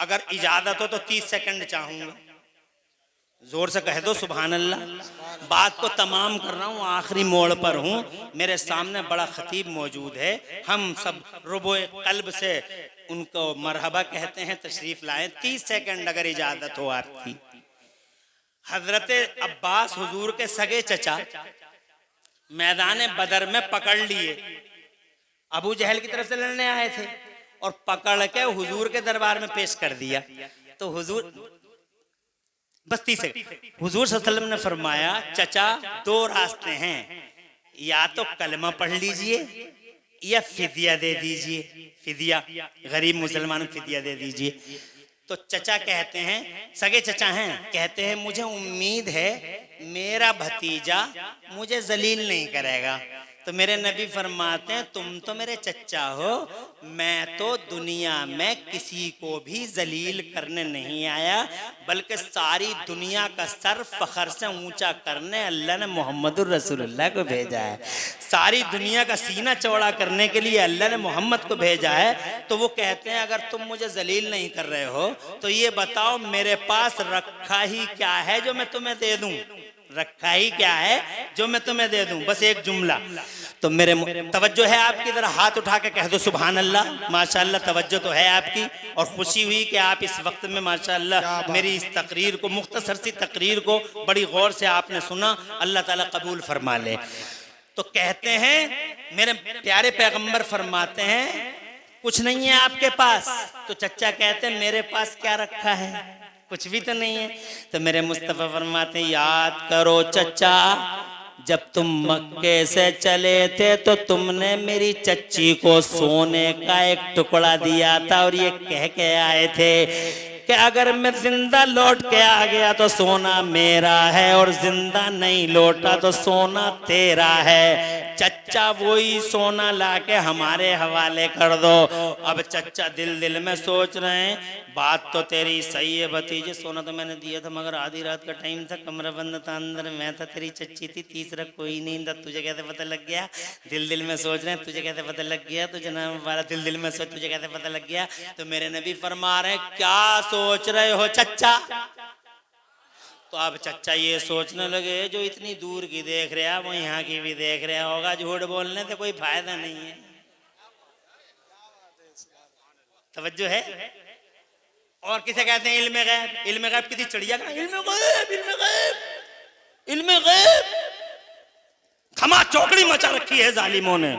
अगर इजाजत हो तो 30 सेकंड चाहूंगा। जोर से कह दो सुभान अल्लाह। बात को तमाम कर रहा हूँ, आखिरी मोड़ पर हूँ। मेरे सामने बड़ा खतीब मौजूद है, हम सब रुबोए कल्ब से उनको मरहबा कहते हैं, तशरीफ लाएं। 30 सेकंड अगर इजाजत हो आपकी। हजरत अब्बास हुजूर के सगे चचा मैदान बदर में पकड़ लिए, अबू जहल की तरफ से लड़ने आए थे और पकड़ के हुजूर के दरबार में पेश कर दिया। तो हुजूर बस्ती से हुजूर सल्लल्लाहु अलैहि वसल्लम ने फरमाया चचा 2 रास्ते हैं, या तो कलमा पढ़ लीजिए या फिदिया दे दीजिए। फिदिया गरीब मुसलमानों को फिदिया दे दीजिए। तो चचा कहते हैं, सगे चचा हैं, कहते हैं मुझे उम्मीद है मेरा भतीजा मुझे जलील नहीं करेगा। तो मेरे नबी फरमाते हैं तुम तो मेरे चचा हो, मैं तो दुनिया में किसी को भी जलील करने नहीं आया, बल्कि सारी दुनिया का सर फखर से ऊंचा करने अल्लाह ने मोहम्मदुर रसूलुल्लाह को भेजा है। सारी दुनिया का सीना चौड़ा करने के लिए अल्लाह ने मोहम्मद को भेजा है। तो वो कहते हैं अगर तुम मुझे जलील नहीं कर रहे हो तो ये बताओ मेरे पास रखा ही क्या है जो मैं तुम्हें दे दूं? रखा ही क्या है जो मैं तुम्हें दे दूं? बस एक जुमला। तो मेरे तवज्जो है आपकी, जरा हाथ उठा के कह दो सुभान अल्लाह। माशाअल्लाह तवज्जो तो है आपकी और खुशी हुई कि आप इस वक्त में माशाअल्लाह मेरी इस तकरीर को, मुख्तसर सी तकरीर को बड़ी गौर से आपने सुना। अल्लाह ताला कबूल फरमा ले। तो कहते हैं मेरे प्यारे पैगंबर फरमाते हैं कुछ नहीं है आपके पास। तो चचा कहते हैं मेरे पास क्या रखा है? कुछ भी तो नहीं है। तो मेरे मुस्तफ़ा फरमाते हैं याद करो चचा, जब तुम मक्के से चले थे तो तुमने मेरी चच्ची को सोने का एक टुकड़ा दिया था और ये कह के आए थे कि अगर मैं जिंदा लौट के आ गया तो सोना मेरा है और जिंदा नहीं लौटा तो सोना तेरा है। चच्चा वही सोना लाके हमारे हवाले कर दो। अब चच्चा दिल दिल में सोच रहे हैं बात तो तेरी सही है भतीजे, सोना तो मैंने दिया था मगर आधी रात का टाइम था, कमरा बंद था, अंदर मैं था, तेरी चच्ची थी, तीसरा कोई नहीं था। तुझे कैसे पता लग गया? दिल दिल में सोच रहे हैं तुझे कैसे पता लग गया? तो जनाब वाला दिल दिल में सोच तुझे कैसे पता लग गया? तो मेरे नबी फरमा रहे हैं क्या सोच रहे हो चच्चा? तो अब चच्चा ये सोचने लगे जो इतनी दूर की देख रहा वो यहाँ की भी देख रहा होगा, झूठ बोलने से कोई फायदा नहीं है। तवज्जो है। और किसे कहते हैं इल्म गैब? इल्म गैब किसी चिड़िया का? इल्म गैब, इल्म गैब, इल्म गैब। खमा चौकड़ी मचा रखी है जालिमों ने,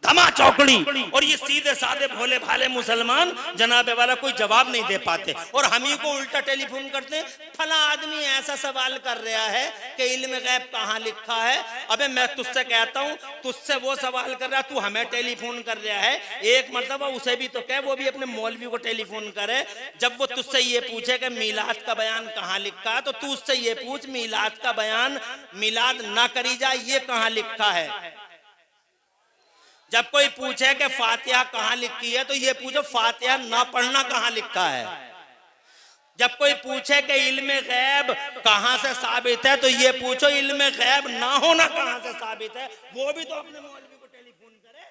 धमा चौकड़ी। और ये सीधे साधे भोले भाले मुसलमान जनाबे वाला कोई जवाब नहीं दे पाते, और हम ही को उल्टा टेलीफोन करते हैं, फला आदमी ऐसा सवाल कर रहा है कि इल्म गैब कहाँ लिखा है। अबे मैं तुझसे कहता हूँ, तुझसे वो सवाल कर रहा, तू हमें टेलीफोन कर रहा है। एक मर्तबा उसे भी तो कह, वो भी अपने मौलवी को टेलीफोन करे। जब वो तुझसे ये पूछे कि मीलाद का बयान कहाँ लिखा है, तो तू उससे ये पूछ मीलाद का बयान मीलाद ना करी जाए ये कहाँ लिखा है। जब कोई पूछे कि फातिहा कहाँ लिखी है, तो ये पूछो फातिहा ना पढ़ना कहाँ लिखा है। जब कोई पूछे कि इल्म गैब कहाँ से साबित है, तो ये पूछो इल्म गैब ना होना कहाँ से साबित है। वो भी तो अपने मौलवी को टेलीफोन करे।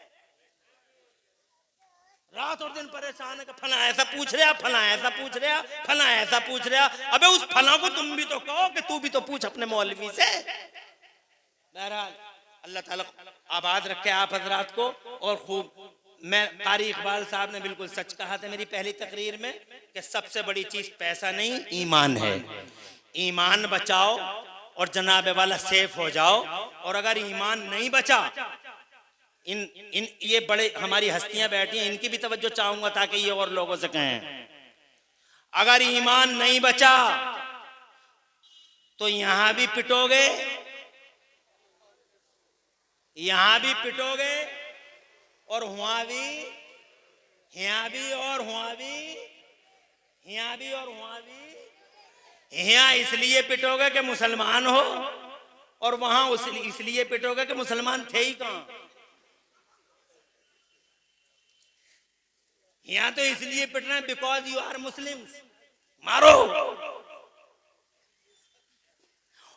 रात और दिन परेशान है कि फला ऐसा पूछ रहा, फला ऐसा पूछ रहा, फला ऐसा पूछ रहा। अबे उस फला को तुम भी तो कहो कि तू भी तो पूछ अपने मौलवी से। बहरहाल अल्लाह ताला आबाद रखे आप हजरात को। और खूब मैं कारी इकबाल साहब ने बिल्कुल सच कहा था मेरी पहली तकरीर में कि सबसे बड़ी चीज पैसा नहीं ईमान है। ईमान बचाओ और जनाबे वाला सेफ हो जाओ। और अगर ईमान नहीं बचा, इन ये बड़े हमारी हस्तियां बैठी हैं, इनकी भी तवज्जो चाहूंगा ताकि ये और लोगों से कहें। अगर ईमान नहीं बचा तो यहां भी पिटोगे, यहां भी पिटोगे, और वहां भी, यहां भी, और वहां भी, यहां भी, और वहां भी। यहां इसलिए पिटोगे कि मुसलमान हो, और वहां इसलिए पिटोगे कि मुसलमान थे ही कहां। यहां तो इसलिए पिटना है बिकॉज यू आर मुस्लिम्स, मारो।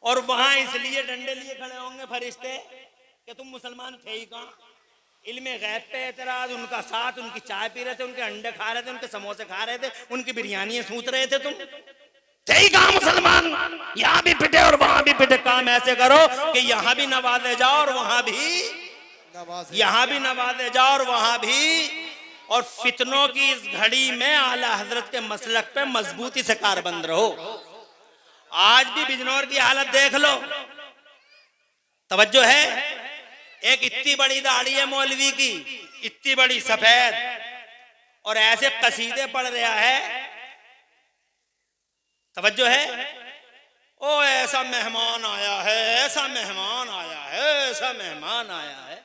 और वहां इसलिए डंडे लिए खड़े होंगे फरिश्ते कि तुम मुसलमान थे ही कहां। इल्मे गैब पे एतराज, उनका साथ, उनकी चाय पी रहे थे, उनके अंडे खा रहे थे, उनके समोसे खा रहे थे, उनकी बिरयानी सूत रहे थे, तुम थे ही कहां मुसलमान। यहां भी पिटे और वहां भी पिटे। काम ऐसे करो कि यहां भी नवाजे जाओ और वहां भी, यहां भी नवाजे जाओ और वहां भी। और फितनों की इस घड़ी में आला हजरत के मसलक पे मजबूती से कारबंद रहो। आज भी बिजनौर की हालत देख लो, तवज्जो है। एक इतनी बड़ी दाढ़ी है मौलवी की, इतनी बड़ी सफेद, और ऐसे कसीदे पढ़ रहा है, तवज्जो है। ओ ऐसा मेहमान आया है, ऐसा मेहमान आया है, ऐसा मेहमान आया है।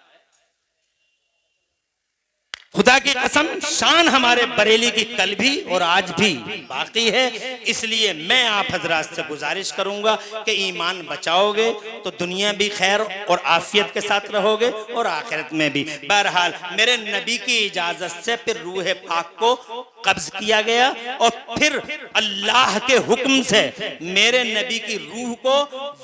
खुदा की कसम, शान हमारे बरेली की कल भी और आज भी बाकी है। इसलिए मैं आप हजरात से गुजारिश करूंगा कि ईमान बचाओगे तो दुनिया भी खैर और आफियत के साथ रहोगे और आखिरत में भी। बहरहाल मेरे नबी की इजाजत से फिर रूह पाक को कब्ज किया गया, और फिर अल्लाह के हुक्म से मेरे नबी की रूह को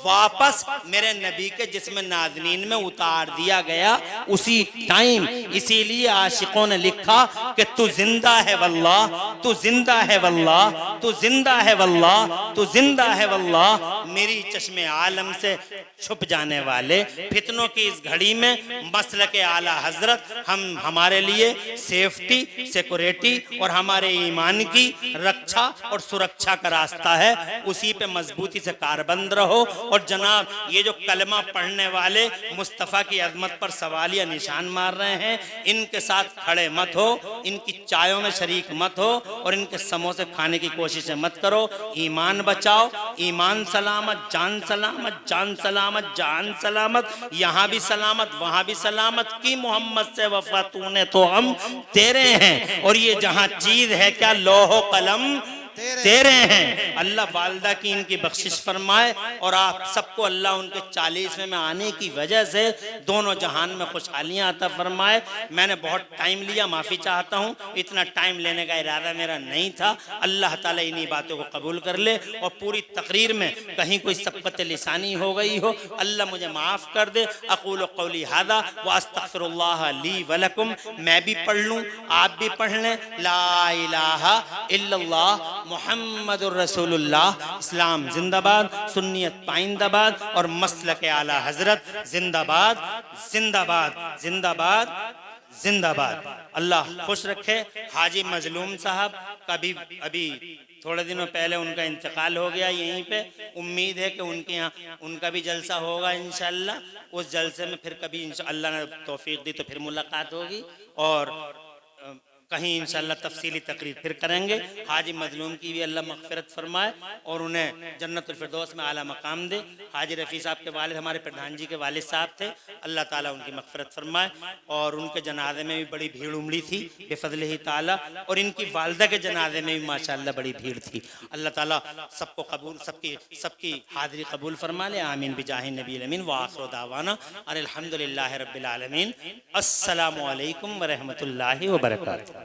वापस मेरे नबी के जिस्म नाज़नीन में उतार दिया गया उसी टाइम। इसीलिए आशिकों ने लिखा कि तू जिंदा है वल्लाह, तू जिंदा है वल्लाह, तू जिंदा है वल्लाह, तू जिंदा है वल्लाह। मेरी चश्मे आलम से छुप जाने वाले फितनों की इस घड़ी में मसल के आला हजरत हमारे लिए सेफ्टी, सिक्योरिटी और हमारे ईमान की रक्षा और सुरक्षा का रास्ता है। उसी पे मजबूती से कारबंद रहो। और जनाब ये जो कलमा पढ़ने वाले मुस्तफ़ा की अजमत पर सवालिया निशान मार रहे हैं, इनके साथ खड़े मत हो, इनकी चायों में शरीक मत हो, और इनके समोसे खाने की कोशिश मत करो। ईमान बचाओ, ईमान सलामत, जान सलामत, जान सलामत, जान सलामत। यहाँ भी सलामत, वहाँ भी सलामत की मोहम्मद से वफा तूने तो हम तेरे हैं। और ये जहाँ चीज है क्या, लोहो कलम तेरे हैं। अल्लाह वालदा की इनकी बख्शिश फरमाए, और आप सबको अल्लाह उनके 40वें में आने की वजह से दोनों जहान में खुशहालियाँ अता फरमाए। मैंने बहुत टाइम लिया, माफ़ी चाहता हूँ, इतना टाइम लेने का इरादा मेरा नहीं था। अल्लाह ताला इन्हीं बातों को कबूल कर ले, और पूरी तकरीर में कहीं कोई सबकत लिसानी हो गई हो, अल्लाह मुझे माफ़ कर दे। अक़ूलु क़ौली हाज़ा व अस्तग़फ़िरुल्लाह ली व लकुम। मैं भी पढ़ लूँ, आप भी पढ़ लें। ला इलाहा इल्लल्लाह मुहम्मदुर रसूलुल्लाह। इस्लाम जिंदाबाद, सुन्नियत पाइंदाबाद, और मसलक आला हजरत जिंदाबाद, जिंदाबाद, जिंदाबाद, जिंदाबाद। अल्लाह खुश रखे। हाजी मजलूम साहब का भी अभी थोड़े दिनों पहले उनका इंतकाल हो गया यहीं पे। उम्मीद है कि उनके यहाँ उनका भी जलसा होगा इंशाअल्लाह। उस जलसे में फिर कभी अल्लाह ने तौफीक दी तो फिर मुलाकात होगी और कहीं इंशाअल्लाह तफसीली तकरीर फिर करेंगे। हाजी मजलूम की भी अल्लाह मगफिरत फरमाए और उन्हें जन्नतुल फिरदौस में आला मकाम दे। हाजी रफ़ी साहब के वालिद हमारे प्रधान जी के वालिद साहब थे, अल्लाह ताला उनकी मगफिरत फरमाए। और उनके जनाजे में भी बड़ी भीड़ उमड़ी थी बेफज़लिही ताला, और इनकी वालदा के जनाजे में भी माशाअल्लाह बड़ी भीड़ थी। अल्लाह ताला सबको कबूल, सबकी हाज़िरी कबूल फरमा ले। आमीन बिजाहि नबील अमीन। व आखिरु दावाना अनिल हम्दुलिल्लाहि रब्बिल आलमीन। अस्सलामु अलैकुम व रहमतुल्लाहि व बरकातुहू।